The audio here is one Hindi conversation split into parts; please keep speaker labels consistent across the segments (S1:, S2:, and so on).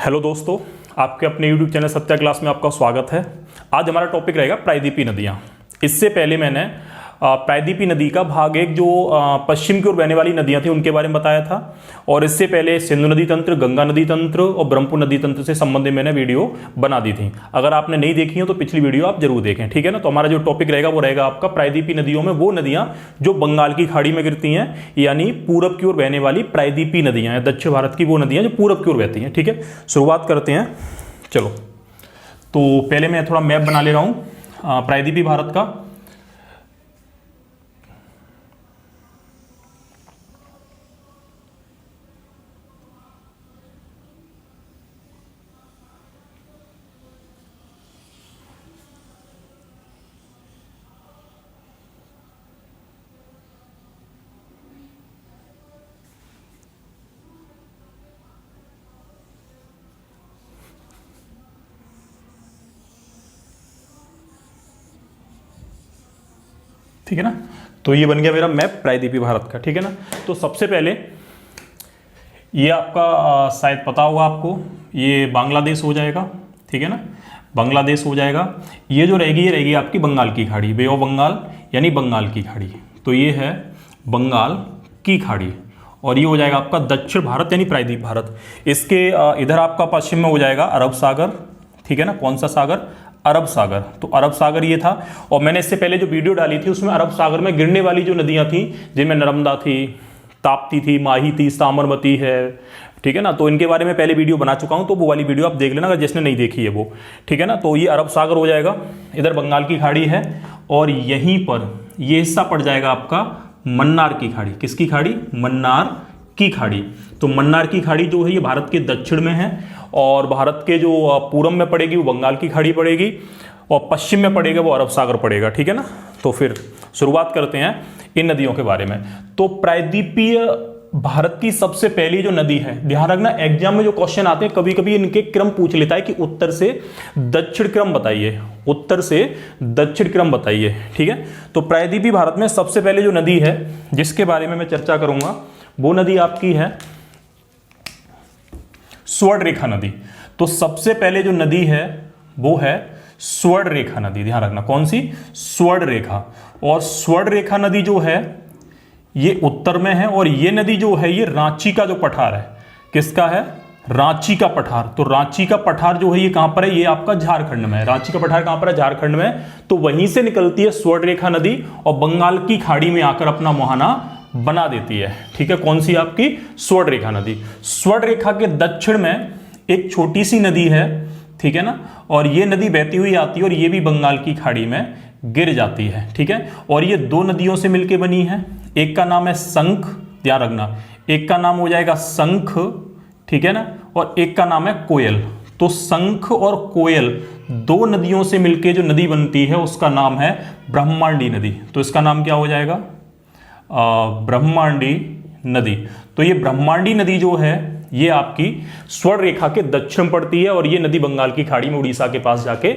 S1: हेलो दोस्तों, आपके अपने यूट्यूब चैनल सत्या क्लास में आपका स्वागत है। आज हमारा टॉपिक रहेगा प्रायद्वीपीय नदियाँ। इससे पहले मैंने प्रायद्वीपीय नदी का भाग एक जो पश्चिम की ओर बहने वाली नदियाँ थी उनके बारे में बताया था, और इससे पहले सिंधु नदी तंत्र, गंगा नदी तंत्र और ब्रह्मपुत्र नदी तंत्र से संबंधित मैंने वीडियो बना दी थी। अगर आपने नहीं देखी हो तो पिछली वीडियो आप जरूर देखें, ठीक है ना। तो हमारा जो टॉपिक रहेगा वो रहेगा आपका प्रायद्वीपीय नदियों में वो नदियाँ जो बंगाल की खाड़ी में गिरती हैं, यानी पूरब की ओर बहने वाली प्रायद्वीपीय नदियाँ हैं। दक्षिण भारत की वो नदियाँ जो पूरब की ओर बहती हैं, ठीक है। शुरुआत करते हैं, चलो। तो पहले मैं थोड़ा मैप बना ले रहा हूँ प्रायद्वीपीय भारत का। ठीक है ना, तो ये बन गया मेरा मैप प्रायद्वीपीय भारत का, ठीक है ना। तो सबसे पहले ये आपका शायद पता होगा आपको, ये बांग्लादेश हो जाएगा, ठीक है ना। बांग्लादेश हो जाएगा। ये जो रहेगी ये रहेगी आपकी बंगाल की खाड़ी, बे ऑफ बंगाल यानी बंगाल की खाड़ी। तो ये है बंगाल की खाड़ी, और ये हो जाएगा आपका दक्षिण भारत यानी प्रायद्वीप भारत। इसके इधर आपका पश्चिम में हो जाएगा अरब सागर, ठीक है ना। कौन सा सागर? अरब सागर। तो अरब सागर ये था, और मैंने इससे पहले जो वीडियो डाली थी उसमें अरब सागर में गिरने वाली जो नदियां थी, जिनमें नर्मदा थी, ताप्ती थी, माही थी, साबरमती है, ठीक है ना। तो इनके बारे में पहले वीडियो बना चुका हूं, तो वो वाली वीडियो आप देख लेना अगर जिसने नहीं देखी है वो, ठीक है ना। तो ये अरब सागर हो जाएगा, इधर बंगाल की खाड़ी है, और यहीं पर ये हिस्सा पड़ जाएगा आपका मन्नार की खाड़ी। किसकी खाड़ी? मन्नार की खाड़ी। तो मन्नार की खाड़ी जो है ये भारत के दक्षिण में है, और भारत के जो पूरब में पड़ेगी वो बंगाल की खाड़ी पड़ेगी, और पश्चिम में पड़ेगा वो अरब सागर पड़ेगा, ठीक है ना। तो फिर शुरुआत करते हैं इन नदियों के बारे में। तो प्रायद्वीपीय भारत की सबसे पहली जो नदी है, ध्यान रखना एग्जाम में जो क्वेश्चन आते हैं कभी कभी इनके क्रम पूछ लेता है कि उत्तर से दक्षिण क्रम बताइए, उत्तर से दक्षिण क्रम बताइए, ठीक है। तो प्रायद्वीपीय भारत में सबसे पहले जो नदी है जिसके बारे में मैं चर्चा करूंगा वो नदी आपकी है स्वर्णरेखा नदी। तो सबसे पहले जो नदी है वो है स्वर्णरेखा नदी। ध्यान रखना कौन सी? स्वर्णरेखा। और स्वर्णरेखा नदी जो है ये उत्तर में है, और ये नदी जो है ये रांची का जो पठार है, किसका है? रांची का पठार। तो रांची का पठार जो है ये कहां पर है? ये आपका झारखंड में है। रांची का पठार कहां पर है? झारखंड में। तो वहीं से निकलती है स्वर्णरेखा नदी और बंगाल की खाड़ी में आकर अपना मुहाना बना देती है, ठीक है। कौन सी? आपकी स्वर्णरेखा नदी। स्वर्णरेखा के दक्षिण में एक छोटी सी नदी है, ठीक है ना, और ये नदी बहती हुई आती है और ये भी बंगाल की खाड़ी में गिर जाती है, ठीक है। और ये दो नदियों से मिलकर बनी है, एक का नाम है शंख, ध्यान रखना, एक का नाम हो जाएगा शंख, ठीक है ना, और एक का नाम है कोयल। तो शंख और कोयल दो नदियों से मिलकर जो नदी बनती है उसका नाम है ब्रह्मांडी नदी। तो इसका नाम क्या हो जाएगा? ब्रह्मांडी नदी। तो ये ब्रह्मांडी नदी जो है ये आपकी स्वर्णरेखा के दक्षिण पड़ती है, और ये नदी बंगाल की खाड़ी में उड़ीसा के पास जाके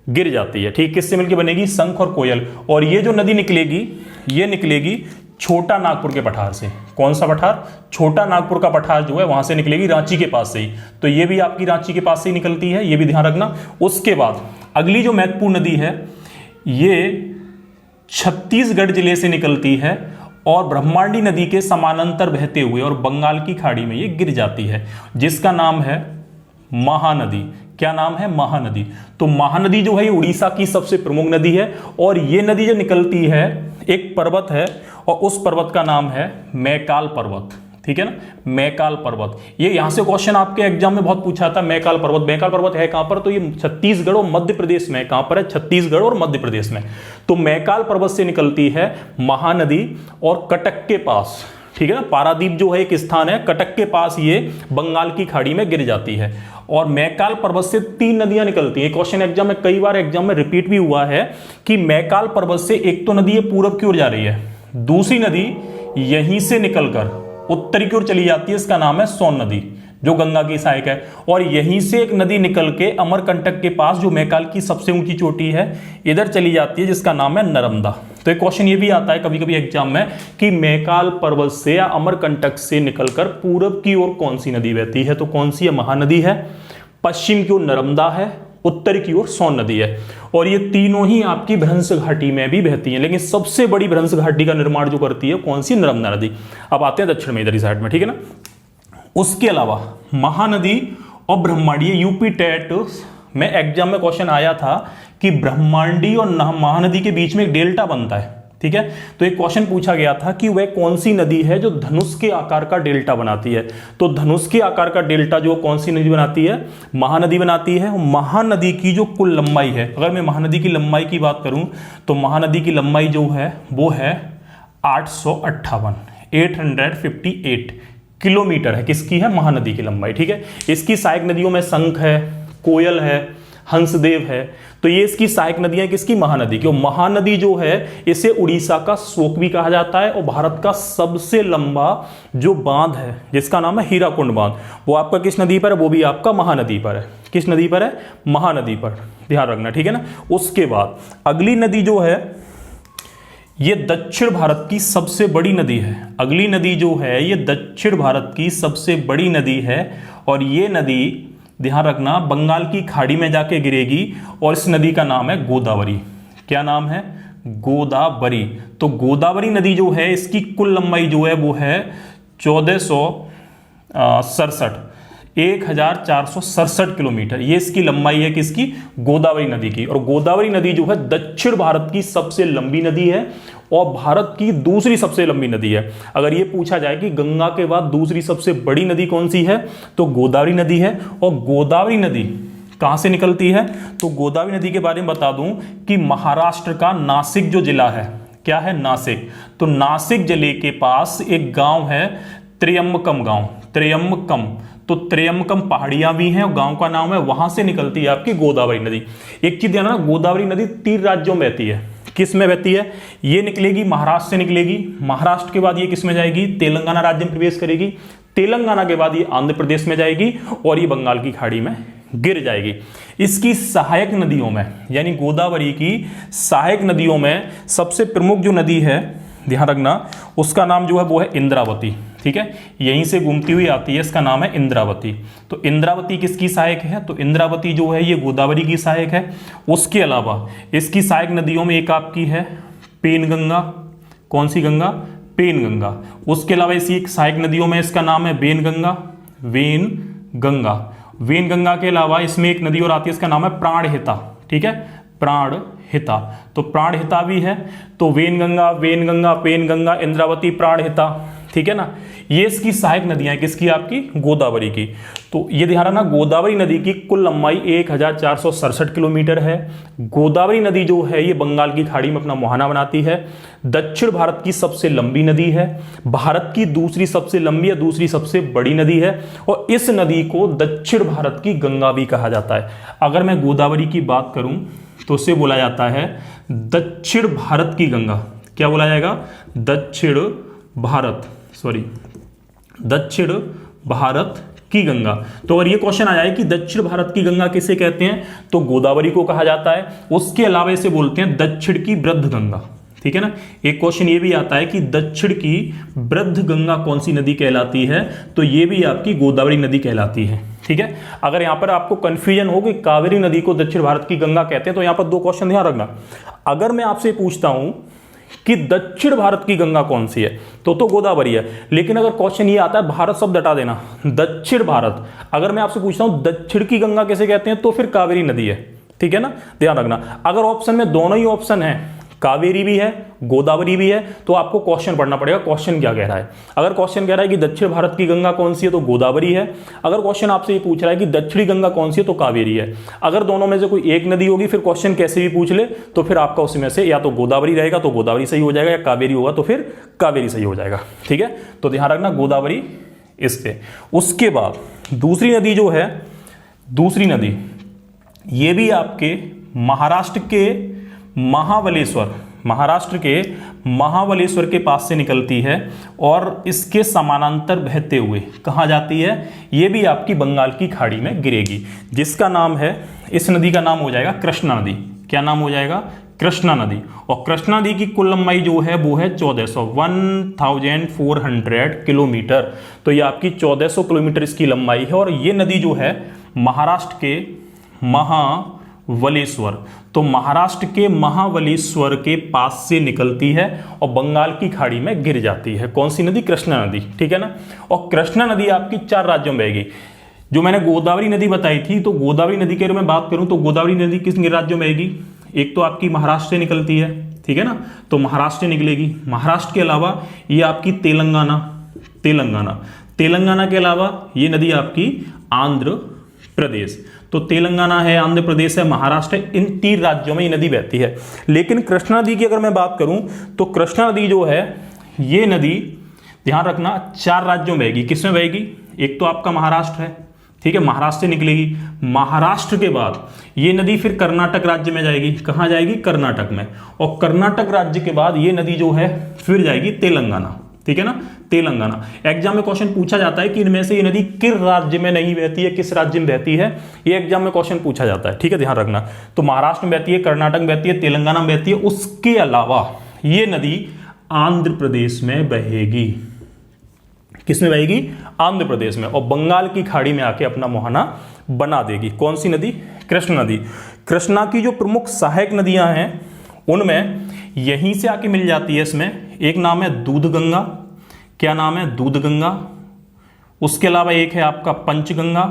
S1: गिर जाती है, ठीक। किससे मिलकर बनेगी? शंख और कोयल। और ये जो नदी निकलेगी ये निकलेगी छोटा नागपुर के पठार से। कौन सा पठार? छोटा नागपुर का पठार जो है वहां से निकलेगी, रांची के पास से ही। तो ये भी आपकी रांची के पास से ही निकलती है, ये भी ध्यान रखना। उसके बाद अगली जो महत्वपूर्ण नदी है ये छत्तीसगढ़ जिले से निकलती है, और ब्रह्मांडी नदी के समानांतर बहते हुए और बंगाल की खाड़ी में ये गिर जाती है, जिसका नाम है महानदी। क्या नाम है? महानदी। तो महानदी जो है ये उड़ीसा की सबसे प्रमुख नदी है, और ये नदी जो निकलती है एक पर्वत है, और उस पर्वत का नाम है मैकाल पर्वत, ठीक है ना, मैकाल पर्वत। ये यहां से क्वेश्चन आपके एग्जाम में बहुत पूछा था, मैकाल पर्वत। मैकाल पर्वत है कहां पर? तो ये छत्तीसगढ़ और मध्य प्रदेश में। कहां पर है? छत्तीसगढ़ और मध्य प्रदेश में। तो मैकाल पर्वत से निकलती है महानदी, और कटक के पास, ठीक है ना, पारादीप जो है एक स्थान है, कटक के पास ये बंगाल की खाड़ी में गिर जाती है। और मैकाल पर्वत से तीन नदियां निकलती हैं। क्वेश्चन एग्जाम में कई बार एग्जाम में रिपीट भी हुआ है कि मैकाल पर्वत से एक तो नदी ये पूरब की ओर जा रही है, दूसरी नदी यहीं से निकलकर उत्तरी की ओर चली जाती है, इसका नाम है सोन नदी, जो गंगा की सहायक है। और यहीं से एक नदी निकल के अमरकंटक के पास, जो मैकाल की सबसे ऊंची चोटी है, इधर चली जाती है, जिसका नाम है नर्मदा, तो एक क्वेश्चन ये भी आता है कभी कभी एग्जाम में कि मैकाल पर्वत से या अमरकंटक से निकलकर पूरब की ओर कौन सी नदी बहती है, तो कौन सी है, महानदी है, पश्चिम की ओर नर्मदा है, उत्तर की ओर सोन नदी है। और ये तीनों ही आपकी भ्रंश घाटी में भी बहती हैं, लेकिन सबसे बड़ी भ्रंश घाटी का निर्माण जो करती है कौन सी, नर्मदा नदी। अब आते हैं दक्षिण में इधर साइड में, ठीक है ना। उसके अलावा महानदी और ब्रह्मांडी, यूपी टेट में एग्जाम में क्वेश्चन आया था कि ब्रह्मांडी और महानदी के बीच में एक डेल्टा बनता है, ठीक है। तो एक क्वेश्चन पूछा गया था कि वह कौन सी नदी है जो धनुष के आकार का डेल्टा बनाती है। तो धनुष के आकार का डेल्टा जो कौन सी नदी बनाती है, महानदी बनाती है। महानदी की जो कुल लंबाई है, अगर मैं महानदी की लंबाई की बात करूं तो महानदी की लंबाई जो है वो है 858 किलोमीटर है। किसकी है, महानदी की लंबाई, ठीक है। इसकी सहायक नदियों में शंख है, कोयल है, हंसदेव है। तो ये इसकी सहायक नदियां किसकी, महानदी की। और महानदी जो है इसे उड़ीसा का शोक भी कहा जाता है, और भारत का सबसे लंबा जो बांध है जिसका नाम है हीराकुंड बांध, वो आपका किस नदी पर है, वो भी आपका महानदी पर है। किस नदी पर है, महानदी पर, ध्यान रखना, ठीक है ना। उसके बाद अगली नदी जो है ये दक्षिण भारत की सबसे बड़ी नदी है। अगली नदी जो है ये दक्षिण भारत की सबसे बड़ी नदी है, और ये नदी ध्यान रखना बंगाल की खाड़ी में जाके गिरेगी, और इस नदी का नाम है गोदावरी। क्या नाम है, गोदावरी। तो गोदावरी नदी जो है इसकी कुल लंबाई जो है वो है 1467 किलोमीटर। ये इसकी लंबाई है किसकी, गोदावरी नदी की। और गोदावरी नदी जो है दक्षिण भारत की सबसे लंबी नदी है और भारत की दूसरी सबसे लंबी नदी है। अगर ये पूछा जाए कि गंगा के बाद दूसरी सबसे बड़ी नदी कौन सी है, तो गोदावरी नदी है। और गोदावरी नदी कहां से निकलती है, तो गोदावरी नदी के बारे में बता दूं कि महाराष्ट्र का नासिक जो जिला है, क्या है, नासिक। तो नासिक जिले के पास एक गांव है त्र्यंबकम गांव, त्र्यंबकम। तो त्र्यंबकम पहाड़ियां भी हैं और गांव का नाम है, वहां से निकलती है आपकी गोदावरी नदी। एक चीज ध्यान रखना, गोदावरी नदी 3 राज्यों में बहती है। किस में बहती है, ये निकलेगी महाराष्ट्र से निकलेगी, महाराष्ट्र के बाद ये किस में जाएगी, तेलंगाना राज्य में प्रवेश करेगी, तेलंगाना के बाद ये आंध्र प्रदेश में जाएगी, और ये बंगाल की खाड़ी में गिर जाएगी। इसकी सहायक नदियों में, यानी गोदावरी की सहायक नदियों में सबसे प्रमुख जो नदी है, ध्यान रखना, उसका नाम जो है वो है इंद्रावती, ठीक है। यहीं से घूमती हुई आती है, इसका नाम है इंद्रावती। तो इंद्रावती किसकी सहायक है, तो इंद्रावती जो है ये गोदावरी की सहायक है। उसके अलावा इसकी सहायक नदियों में एक आपकी है पेनगंगा। कौन सी गंगा, पेनगंगा। उसके अलावा इसी एक सहायक नदियों में इसका नाम है वेनगंगा, वेनगंगा। वेनगंगा के अलावा इसमें एक नदी और आती है, इसका नाम है प्राणहिता, ठीक है, प्राणहिता। तो प्राणहिता भी है। तो वेनगंगा, वेनगंगा, पेनगंगा, इंद्रावती, प्राणहिता, ठीक है ना। ये इसकी सहायक नदियां किसकी, आपकी गोदावरी की। तो ये ध्यान रखना, गोदावरी नदी की कुल लंबाई 1467 किलोमीटर है। गोदावरी नदी जो है ये बंगाल की खाड़ी में अपना मुहाना बनाती है। दक्षिण भारत की सबसे लंबी नदी है, भारत की दूसरी सबसे लंबी या दूसरी सबसे बड़ी नदी है, और इस नदी को दक्षिण भारत की गंगा भी कहा जाता है। अगर मैं गोदावरी की बात करूं तो उसे बोला जाता है दक्षिण भारत की गंगा। क्या बोला जाएगा, दक्षिण भारत की गंगा। तो अगर ये क्वेश्चन आ जाए कि दक्षिण भारत की गंगा किसे कहते हैं, तो गोदावरी को कहा जाता है। उसके अलावा इसे बोलते हैं दक्षिण की वृद्ध गंगा, ठीक है ना। एक क्वेश्चन ये भी आता है कि दक्षिण की वृद्ध गंगा कौन सी नदी कहलाती है, तो ये भी आपकी गोदावरी नदी कहलाती है, ठीक है। अगर यहां पर आपको कंफ्यूजन हो कि कावेरी नदी को दक्षिण भारत की गंगा कहते हैं, तो यहां पर 2 क्वेश्चन ध्यान रखना। अगर मैं आपसे पूछता हूं कि दक्षिण भारत की गंगा कौन सी है, तो गोदावरी है। लेकिन अगर क्वेश्चन ये आता है, भारत शब्द हटा देना, दक्षिण भारत, अगर मैं आपसे पूछता हूं दक्षिण की गंगा कैसे कहते हैं, तो फिर कावेरी नदी है, ठीक है ना, ध्यान रखना। अगर ऑप्शन में दोनों ही ऑप्शन है, कावेरी भी है गोदावरी भी है, तो आपको क्वेश्चन पढ़ना पड़ेगा क्वेश्चन क्या कह रहा है। अगर क्वेश्चन कह रहा है कि दक्षिण भारत की गंगा कौन सी है, तो गोदावरी है। अगर क्वेश्चन आपसे ये पूछ रहा है कि दक्षिणी गंगा कौन सी है, तो कावेरी है। अगर दोनों में से कोई एक नदी होगी, फिर क्वेश्चन कैसे भी पूछ ले, तो फिर आपका उसमें से या तो गोदावरी रहेगा तो गोदावरी सही हो जाएगा, या कावेरी होगा तो फिर कावेरी सही हो जाएगा, ठीक है। तो ध्यान रखना गोदावरी इस पे। उसके बाद दूसरी नदी जो है, दूसरी नदी ये भी आपके महाराष्ट्र के महाबलेश्वर के पास से निकलती है, और इसके समानांतर बहते हुए कहाँ जाती है, ये भी आपकी बंगाल की खाड़ी में गिरेगी, जिसका नाम है, इस नदी का नाम हो जाएगा कृष्णा नदी। क्या नाम हो जाएगा, कृष्णा नदी। और कृष्णा नदी की कुल लंबाई जो है वो है 1400 किलोमीटर। तो ये आपकी 1400 किलोमीटर इसकी लंबाई है। और ये नदी जो है महाराष्ट्र के महाबलेश्वर, तो महाराष्ट्र के महाबलेश्वर के पास से निकलती है और बंगाल की खाड़ी में गिर जाती है। कौन सी नदी? कृष्णा नदी, ठीक है ना। और कृष्णा नदी आपकी 4 राज्यों में बहेगी। जो मैंने गोदावरी नदी बताई थी, तो गोदावरी नदी के बारे में बात करूं तो गोदावरी नदी किस राज्यों में बहेगी? एक तो आपकी महाराष्ट्र से निकलती है, ठीक है ना, तो महाराष्ट्र से निकलेगी। महाराष्ट्र के अलावा ये आपकी तेलंगाना के अलावा ये नदी आपकी आंध्र प्रदेश, तो तेलंगाना है, आंध्र प्रदेश है, महाराष्ट्र है, इन 3 राज्यों में ये नदी बहती है। लेकिन कृष्णा नदी की अगर मैं बात करूं तो कृष्णा नदी जो है ये नदी, ध्यान रखना, 4 राज्यों में बहेगी। किसमें बहेगी? एक तो आपका महाराष्ट्र है, ठीक है, महाराष्ट्र से निकलेगी। महाराष्ट्र के बाद ये नदी फिर कर्नाटक राज्य में जाएगी। कहां जाएगी? कर्नाटक में। और कर्नाटक राज्य के बाद ये नदी जो है फिर जाएगी तेलंगाना, ठीक है ना, तेलंगाना। एग्जाम में क्वेश्चन पूछा जाता है कि इनमें से ये नदी किस राज्य में नहीं बहती है, किस राज्य में बहती है, ये एग्जाम में क्वेश्चन पूछा जाता है, ठीक है, ध्यान रखना। तो महाराष्ट्र में बहती है, कर्नाटक में बहती है, तेलंगाना में बहती है। उसके अलावा ये नदी आंध्र प्रदेश में बहेगी। किसमें बहेगी? आंध्र प्रदेश में। और बंगाल की खाड़ी में आके अपना मुहाना बना देगी। कौन सी नदी? कृष्णा नदी। कृष्णा की जो प्रमुख सहायक नदियां हैं उनमें यहीं से आके मिल जाती है। इसमें एक नाम है दूधगंगा। क्या नाम है? दूधगंगा। उसके अलावा एक है आपका पंचगंगा,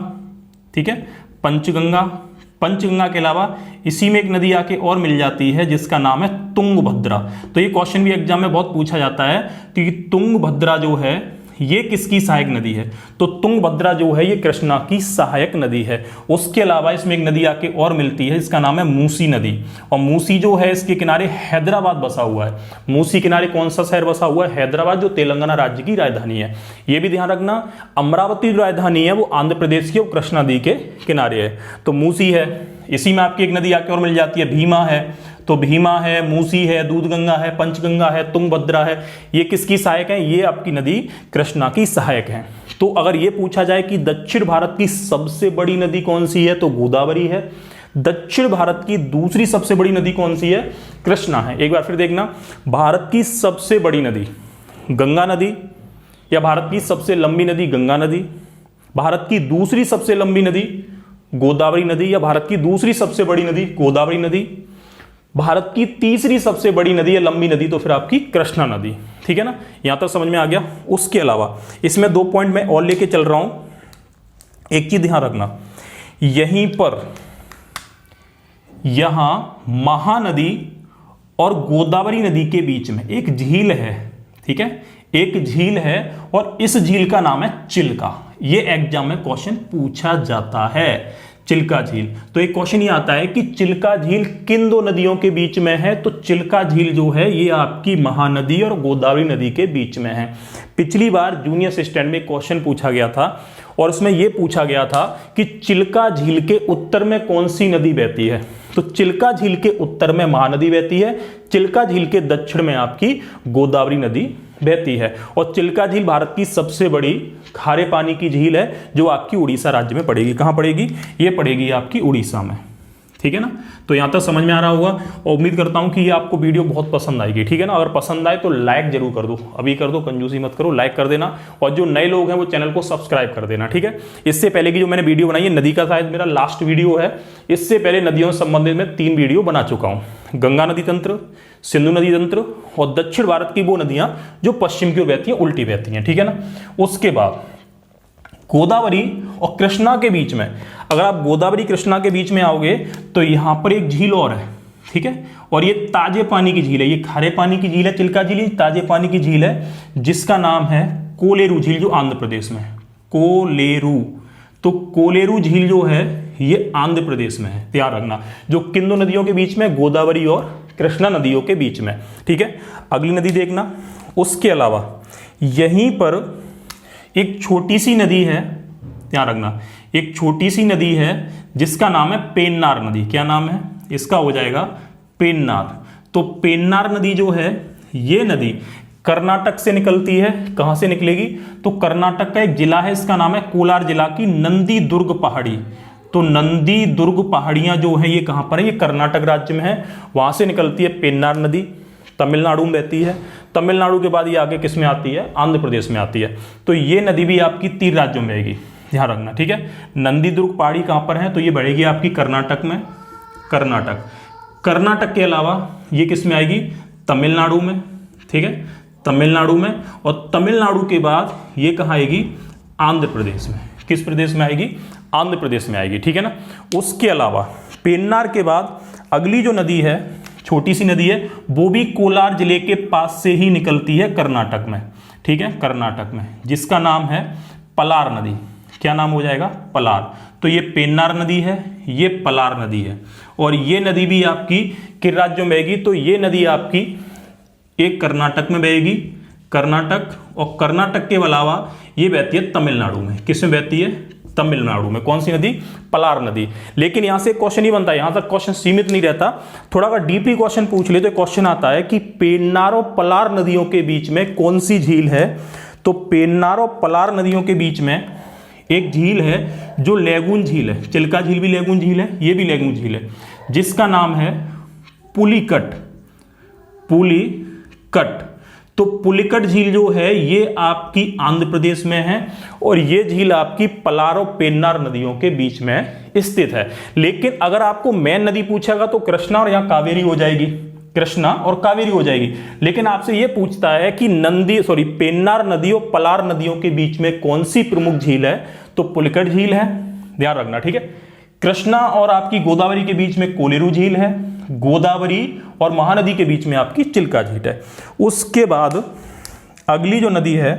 S1: ठीक है, पंचगंगा के अलावा इसी में एक नदी आके और मिल जाती है जिसका नाम है तुंगभद्रा। तो ये क्वेश्चन भी एग्जाम में बहुत पूछा जाता है कि तुंगभद्रा जो है ये किसकी सहायक नदी है? तो तुंगभद्रा जो है ये कृष्णा की सहायक नदी है। उसके अलावा इसमें एक नदी आके और मिलती है, इसका नाम है मूसी नदी। और मूसी जो है इसके किनारे हैदराबाद बसा हुआ है। मूसी किनारे कौन सा शहर बसा हुआ है? हैदराबाद, जो तेलंगाना राज्य की राजधानी है। ये भी ध्यान रखना, अमरावती जो राजधानी है वो आंध्र प्रदेश की और कृष्णा नदी के किनारे है। तो मूसी है, इसी में आपकी एक नदी आके और मिल जाती है, भीमा है। तो भीमा है, मूसी है, दूधगंगा है, पंचगंगा है, तुंगभद्रा है, ये किसकी सहायक है? ये आपकी नदी कृष्णा की सहायक है। तो अगर ये पूछा जाए कि दक्षिण भारत की सबसे बड़ी नदी कौन सी है, तो गोदावरी है। दक्षिण भारत की दूसरी सबसे बड़ी नदी कौन सी है? कृष्णा है। एक बार फिर देखना, भारत की सबसे बड़ी नदी गंगा नदी, या भारत की सबसे लंबी नदी गंगा नदी, भारत की दूसरी सबसे लंबी नदी गोदावरी नदी, या भारत की दूसरी सबसे बड़ी नदी गोदावरी नदी, भारत की तीसरी सबसे बड़ी नदी है लंबी नदी तो फिर आपकी कृष्णा नदी, ठीक है ना। यहां तक समझ में आ गया। उसके अलावा इसमें 2 पॉइंट मैं और लेके चल रहा हूं। एक चीज ध्यान रखना, यहीं पर यहां महानदी और गोदावरी नदी के बीच में एक झील है, ठीक है, एक झील है और इस झील का नाम है चिल्का। ये एग्जाम में क्वेश्चन पूछा जाता है, चिल्का झील। तो एक क्वेश्चन ये आता है कि चिल्का झील किन 2 नदियों के बीच में है? तो चिल्का झील जो है ये आपकी महानदी और गोदावरी नदी के बीच में है। पिछली बार जूनियर असिस्टेंट में क्वेश्चन पूछा गया था और उसमें यह पूछा गया था कि चिल्का झील के उत्तर में कौन सी नदी बहती है? तो चिल्का झील के उत्तर में महानदी बहती है, चिल्का झील के दक्षिण में आपकी गोदावरी नदी बहती है। और चिल्का झील भारत की सबसे बड़ी खारे पानी की झील है जो आपकी उड़ीसा राज्य में पड़ेगी। कहां पड़ेगी? ये पड़ेगी आपकी उड़ीसा में, ठीक है ना। तो यहां तक समझ में आ रहा होगा और उम्मीद करता हूं कि ये आपको वीडियो बहुत पसंद आएगी, ठीक है ना। अगर पसंद आए तो लाइक जरूर कर दो, अभी कर दो, कंजूसी मत करो, लाइक कर देना। और जो नए लोग हैं वो चैनल को सब्सक्राइब कर देना, ठीक है। इससे पहले की जो मैंने वीडियो बनाई है नदी का शायद मेरा लास्ट वीडियो है। इससे पहले नदियों से संबंधित में 3 वीडियो बना चुका हूं, गंगा नदी तंत्र, सिंधु नदी तंत्र और दक्षिण भारत की वो नदियां जो पश्चिम की ओर बहती हैं, उल्टी बहती हैं, ठीक है ना। उसके बाद गोदावरी और कृष्णा के बीच में, अगर आप गोदावरी कृष्णा के बीच में आओगे तो यहां पर एक झील और है, ठीक है, और ये ताजे पानी की झील है। ये खारे पानी की झील है चिल्का झील, ताजे पानी की झील है जिसका नाम है कोलेरू झील, जो आंध्र प्रदेश में है। कोलेरू, तो कोलेरू झील जो है ये आंध्र प्रदेश में है, ध्यान रखना। जो किन 2 नदियों के बीच में? गोदावरी और कृष्णा नदियों के बीच में, ठीक है। अगली नदी देखना। उसके अलावा यहीं पर एक छोटी सी नदी है, ध्यान रखना, एक छोटी सी नदी है जिसका नाम है पेन्नार नदी। क्या नाम है इसका? हो जाएगा पेन्नार। तो पेन्नार नदी जो है ये नदी कर्नाटक से निकलती है। कहां से निकलेगी? तो कर्नाटक का एक जिला है, इसका नाम है कोलार जिला की नंदी दुर्ग पहाड़ी। तो नंदी दुर्ग पहाड़ियां जो है ये कहां पर है, ये कर्नाटक राज्य में है। वहां से निकलती है पेन्नार नदी, तमिलनाडु में बहती है। तमिलनाडु के बाद ये आगे किस में आती है, आंध्र प्रदेश में आती है। तो ये नदी भी आपकी 3 राज्यों में आएगी, ध्यान रखना, ठीक है। नंदी दुर्ग पहाड़ी कहां पर है, तो ये बढ़ेगी आपकी कर्नाटक में, कर्नाटक। कर्नाटक के अलावा ये किस में आएगी, तमिलनाडु में, ठीक है, तमिलनाडु में। और तमिलनाडु के बाद ये कहाँ आएगी, आंध्र प्रदेश में। किस प्रदेश में आएगी, आंध्र प्रदेश में आएगी, ठीक है ना। उसके अलावा पेन्नार के बाद अगली जो नदी है, छोटी सी नदी है, वो भी कोलार जिले के पास से ही निकलती है कर्नाटक में, ठीक है, कर्नाटक में, जिसका नाम है पलार नदी। क्या नाम हो जाएगा, पलार। तो ये पेन्नार नदी है, ये पलार नदी है, और ये नदी भी आपकी किन राज्यों में बहेगी, तो ये नदी आपकी एक कर्नाटक में बहेगी, कर्नाटक, और कर्नाटक के अलावा ये बहती है तमिलनाडु में। किस में बहती है, तमिलनाडु में। कौन सी नदी, पलार नदी। लेकिन यहां से क्वेश्चन ही बनता है, यहां तक क्वेश्चन सीमित नहीं रहता, थोड़ा अगर डीपली क्वेश्चन पूछ ले तो क्वेश्चन आता है कि पेन्नार और पलार नदियों के बीच में कौन सी झील है। तो पेन्नार और पलार नदियों के बीच में एक झील है जो लैगून झील है, चिल्का झील भी लैगून झील है, ये भी लैगून झील है, जिसका नाम है पुलिकट, पुलिकट। तो पुलिकट झील जो है ये आपकी आंध्र प्रदेश में है, और ये झील आपकी पलार और पेन्नार नदियों के बीच में स्थित है। लेकिन अगर आपको मेन नदी पूछेगा तो कृष्णा और यहाँ कावेरी हो जाएगी, कृष्णा और कावेरी हो जाएगी। लेकिन आपसे ये पूछता है कि पेन्नार नदी और पलार नदियों के बीच में कौन सी प्रमुख झील है, तो पुलिकट झील है, ध्यान रखना, ठीक है। कृष्णा और आपकी गोदावरी के बीच में कोलेरू झील है, गोदावरी और महानदी के बीच में आपकी चिल्का झील है। उसके बाद अगली जो नदी है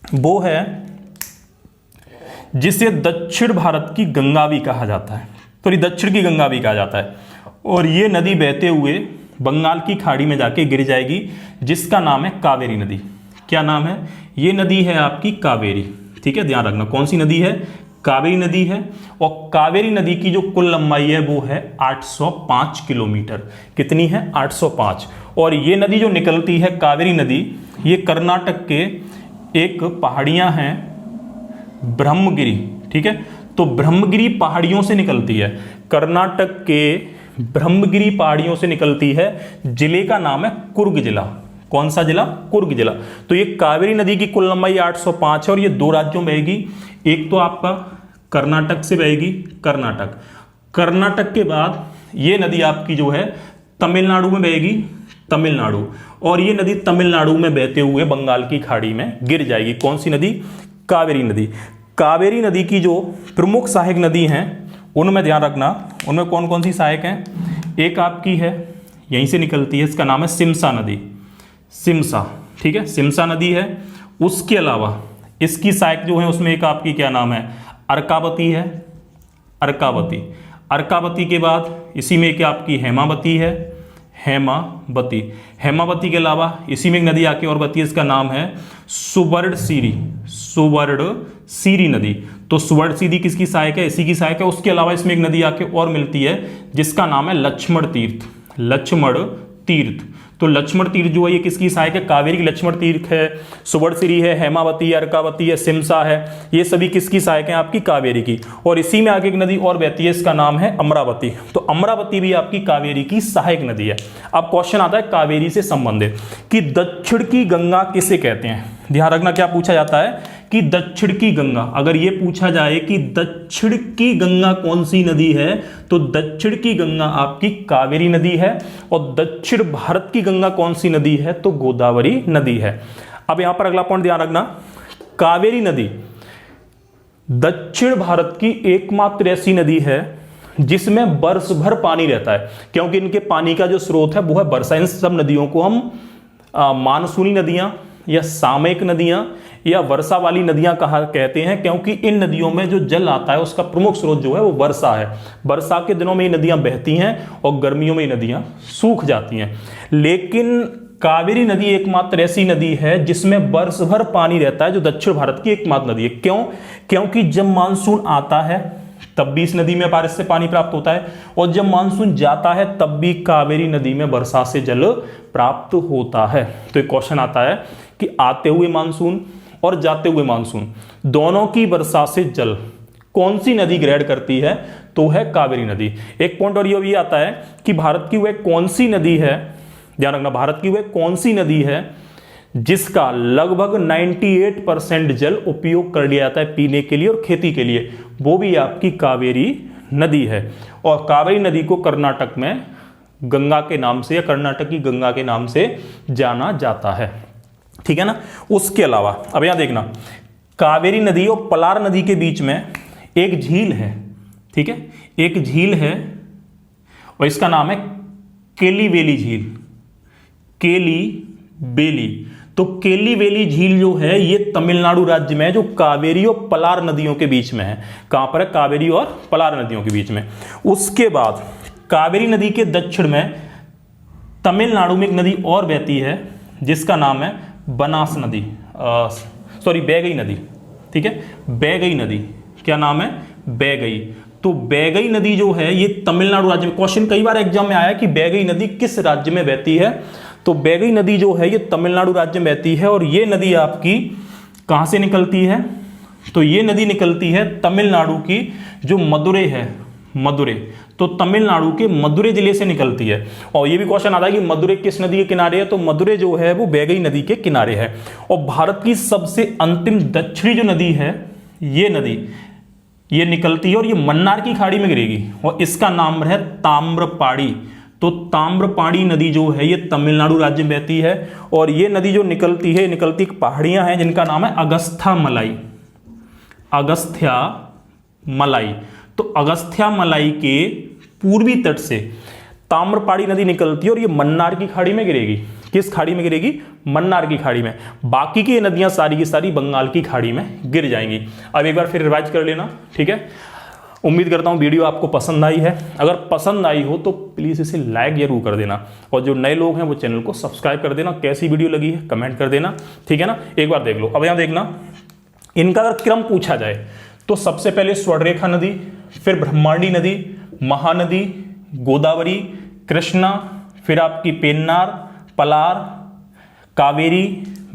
S1: वो है जिसे दक्षिण भारत की गंगा भी कहा जाता है, तो दक्षिण की गंगा भी कहा जाता है, और ये नदी बहते हुए बंगाल की खाड़ी में जाके गिर जाएगी, जिसका नाम है कावेरी नदी। क्या नाम है, ये नदी है आपकी कावेरी, ठीक है, ध्यान रखना। कौन सी नदी है, कावेरी नदी है। और कावेरी नदी की जो कुल लंबाई है वो है 805 किलोमीटर। कितनी है, 805। और ये नदी जो निकलती है कावेरी नदी, ये कर्नाटक के एक पहाड़ियां हैं ब्रह्मगिरी, ठीक है। तो ब्रह्मगिरी पहाड़ियों से निकलती है, कर्नाटक के ब्रह्मगिरी पहाड़ियों से निकलती है। जिले का नाम है कुर्ग जिला। कौन सा जिला, कुर्ग जिला। तो ये कावेरी नदी की कुल लंबाई 805 है, और ये 2 राज्यों में बहेगी। एक तो आपका कर्नाटक से बहेगी, कर्नाटक। कर्नाटक के बाद ये नदी आपकी जो है तमिलनाडु में बहेगी, तमिलनाडु। और ये नदी तमिलनाडु में बहते हुए बंगाल की खाड़ी में गिर जाएगी। कौन सी नदी, कावेरी नदी। कावेरी नदी की जो प्रमुख सहायक नदी हैं उनमें ध्यान रखना, उनमें कौन कौन सी सहायक हैं। एक आपकी है, यहीं से निकलती है, इसका नाम है सिमसा नदी, सिमसा, ठीक है, सिमसा नदी है। उसके अलावा इसकी सहायक जो है उसमें एक आपकी क्या नाम है, अर्कावती है, अर्कावती। अर्कावती के बाद इसी में क्या आपकी हेमावती है, हेमावती। हेमावती के अलावा इसी में एक नदी आके और बहती है, इसका नाम है सुवर्णसिरी, सुवर्णसिरी नदी। तो सुवर्णसिरी किसकी सहायक है, इसी की सहायक है। उसके अलावा इसमें एक नदी आके और मिलती है जिसका नाम है लक्ष्मण तीर्थ, लक्ष्मण तीर्थ। तो लक्ष्मण तीर्थ जो है ये किसकी सहायक है, कावेरी की लक्ष्मण तीर्थ है, सुवर्णसिरी है, हेमावती है, अर्कावती है, सिमसा है, ये सभी किसकी सहायक है, आपकी कावेरी की। और इसी में आगे एक नदी और बहती है, इसका नाम है अमरावती। तो अमरावती भी आपकी कावेरी की सहायक नदी है। अब क्वेश्चन आता है कावेरी से संबंधित कि दक्षिण की गंगा किसे कहते हैं। ध्यान रखना क्या पूछा जाता है कि दक्षिण की गंगा। अगर ये पूछा जाए कि दक्षिण की गंगा कौन सी नदी है, तो दक्षिण की गंगा आपकी कावेरी नदी है। और दक्षिण भारत की गंगा कौन सी नदी है, तो गोदावरी नदी है। अब यहां पर अगला पॉइंट ध्यान रखना, कावेरी नदी दक्षिण भारत की एकमात्र ऐसी नदी है जिसमें वर्ष भर पानी रहता है, क्योंकि इनके पानी का जो स्रोत है वो है वर्षा। इन सब नदियों को हम मानसूनी नदियां या सामयिक नदियां या वर्षा वाली नदियां कहते हैं, क्योंकि इन नदियों में जो जल आता है उसका प्रमुख स्रोत जो है वो वर्षा है। वर्षा के दिनों में ये नदियां बहती हैं और गर्मियों में ये नदियां सूख जाती हैं। लेकिन कावेरी नदी एकमात्र ऐसी नदी है जिसमें वर्ष भर पानी रहता है, जो दक्षिण भारत की एकमात्र नदी है। क्यों, क्योंकि जब मानसून आता है तब भी इस नदी में बारिश से पानी प्राप्त होता है, और जब मानसून जाता है तब भी कावेरी नदी में वर्षा से जल प्राप्त होता है। तो एक क्वेश्चन आता है कि आते हुए मानसून और जाते हुए मानसून दोनों की वर्षा से जल कौन सी नदी ग्रहण करती है, तो है कावेरी नदी। एक पॉइंट और ये भी आता है कि भारत की वह कौन सी नदी है, ध्यान रखना, भारत की वह कौन सी नदी है जिसका लगभग 98% जल उपयोग कर लिया जाता है पीने के लिए और खेती के लिए, वो भी आपकी कावेरी नदी है। और कावेरी नदी को कर्नाटक में गंगा के नाम से या कर्नाटक की गंगा के नाम से जाना जाता है, ठीक है ना। उसके अलावा अब यहां देखना, कावेरी नदी और पलार नदी के बीच में एक झील है, ठीक है, एक झील है और इसका नाम है केलीवेली झील, केलीवेली। तो केलीवेली झील जो है ये तमिलनाडु राज्य में है, जो कावेरी और पलार नदियों के बीच में है। कहां पर है, कावेरी और पलार नदियों के बीच में। उसके बाद कावेरी नदी के दक्षिण में तमिलनाडु में एक नदी और बहती है जिसका नाम है बनास नदी, बैगई नदी, ठीक है, बैगई नदी। क्या नाम है, बैगई। तो बैगई नदी जो है ये तमिलनाडु राज्य में, क्वेश्चन कई बार एग्जाम में आया कि बैगई नदी किस राज्य में बहती है, तो बैगई नदी जो है ये तमिलनाडु राज्य में बहती है। और ये नदी आपकी कहां से निकलती है, तो ये नदी निकलती है तमिलनाडु की जो मदुरै है, मदुरै, तो तमिलनाडु के मदुरै जिले से निकलती है। और ये भी क्वेश्चन आता है कि मदुरै किस नदी के किनारे है, तो मदुरै जो है वो बैगई नदी के किनारे है। और भारत की सबसे अंतिम दक्षिणी जो नदी है, ये नदी ये निकलती है और ये मन्नार की खाड़ी में गिरेगी और इसका नाम है ताम्रपाड़ी। तो ताम्रपाड़ी नदी जो है ये तमिलनाडु राज्य में बहती है और ये नदी जो निकलती है, निकलती पहाड़ियां हैं जिनका नाम है अगस्थ्यामलाई, अगस्थ्यामलाई। तो अगस्थ्यामलाई के पूर्वी तट से ताम्रपाड़ी नदी निकलती है और ये मन्नार की खाड़ी में गिरेगी। किस खाड़ी में गिरेगी, मन्नार की खाड़ी में। बाकी की नदियां सारी की सारी बंगाल की खाड़ी में गिर जाएंगी। अब एक बार फिर रिवाइज कर लेना, ठीक है। उम्मीद करता हूं वीडियो आपको पसंद आई है। अगर पसंद आई हो तो प्लीज़ इसे लाइक जरूर कर देना और जो नए लोग हैं वो चैनल को सब्सक्राइब कर देना। कैसी वीडियो लगी है कमेंट कर देना, ठीक है ना। एक बार देख लो। अब यहां देखना, इनका अगर क्रम पूछा जाए तो सबसे पहले स्वर्णरेखा नदी, फिर ब्रह्मांडी नदी, महानदी, गोदावरी, कृष्णा, फिर आपकी पेन्नार, पलार, कावेरी,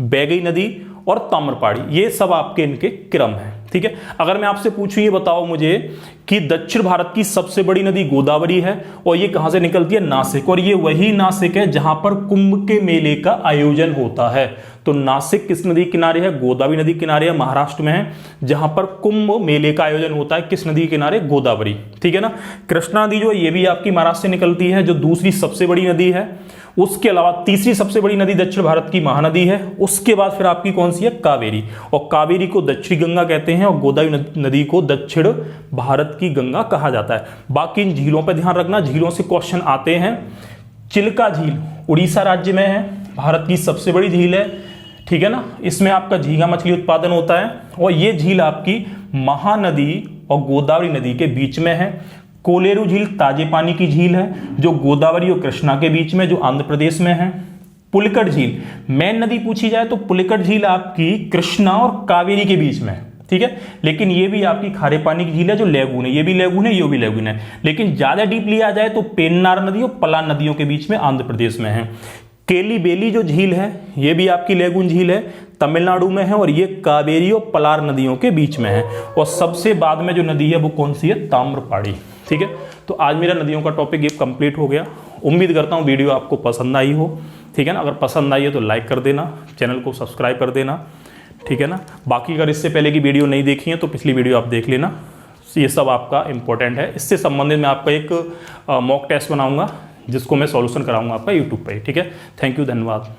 S1: बैगई नदी और ताम्रपाड़ी, ये सब आपके इनके क्रम हैं, ठीक है। अगर मैं आपसे पूछूं, ये बताओ मुझे कि दक्षिण भारत की सबसे बड़ी नदी गोदावरी है और ये कहां से निकलती है, नासिक। और ये वही नासिक है जहां पर कुंभ के मेले का आयोजन होता है। तो नासिक किस नदी किनारे है, गोदावरी नदी किनारे है, महाराष्ट्र में है, जहां पर कुंभ मेले का आयोजन होता है। किस नदी किनारे, गोदावरी, ठीक है ना। कृष्णा नदी जो है ये भी आपकी महाराष्ट्र से निकलती है, जो दूसरी सबसे बड़ी नदी है। उसके अलावा तीसरी सबसे बड़ी नदी दक्षिण भारत की महानदी है। उसके बाद फिर आपकी कौन सी है, कावेरी। और कावेरी को दक्षिणी गंगा कहते हैं और गोदावरी नदी को दक्षिण भारत की गंगा कहा जाता है। बाकी इन झीलों पर ध्यान रखना, झीलों से क्वेश्चन आते हैं। चिल्का झील उड़ीसा राज्य में है, भारत की सबसे बड़ी झील है, ठीक है ना। इसमें आपका झींगा मछली उत्पादन होता है और ये झील आपकी महानदी और गोदावरी नदी के बीच में है। कोलेरू झील ताजे पानी की झील है जो गोदावरी और कृष्णा के बीच में, जो आंध्र प्रदेश में है। पुलिकट झील, मेन नदी पूछी जाए तो पुलिकट झील आपकी कृष्णा और कावेरी के बीच में है, ठीक है। लेकिन ये भी आपकी खारे पानी की झील है, जो लेगून है, ये भी लेगून है, ये भी लेगून है। लेकिन ज्यादा डीप लिया जाए तो पेन्नार नदी और पलान नदियों के बीच में आंध्र प्रदेश में है। केलीबेली जो झील है ये भी आपकी लेगून झील है, तमिलनाडु में है और ये कावेरी और पलार नदियों के बीच में है। और सबसे बाद में जो नदी है वो कौन सी है, ताम्रपाड़ी, ठीक है। तो आज मेरा नदियों का टॉपिक ये कंप्लीट हो गया। उम्मीद करता हूँ वीडियो आपको पसंद आई हो, ठीक है ना। अगर पसंद आई है तो लाइक कर देना, चैनल को सब्सक्राइब कर देना, ठीक है ना। बाकी अगर इससे पहले की वीडियो नहीं देखी है तो पिछली वीडियो आप देख लेना, ये सब आपका इंपॉर्टेंट है। इससे संबंधित मैं आपका एक मॉक टेस्ट बनाऊंगा जिसको मैं सॉल्यूशन कराऊंगा आपका यूट्यूब पे, ठीक है। थैंक यू, धन्यवाद।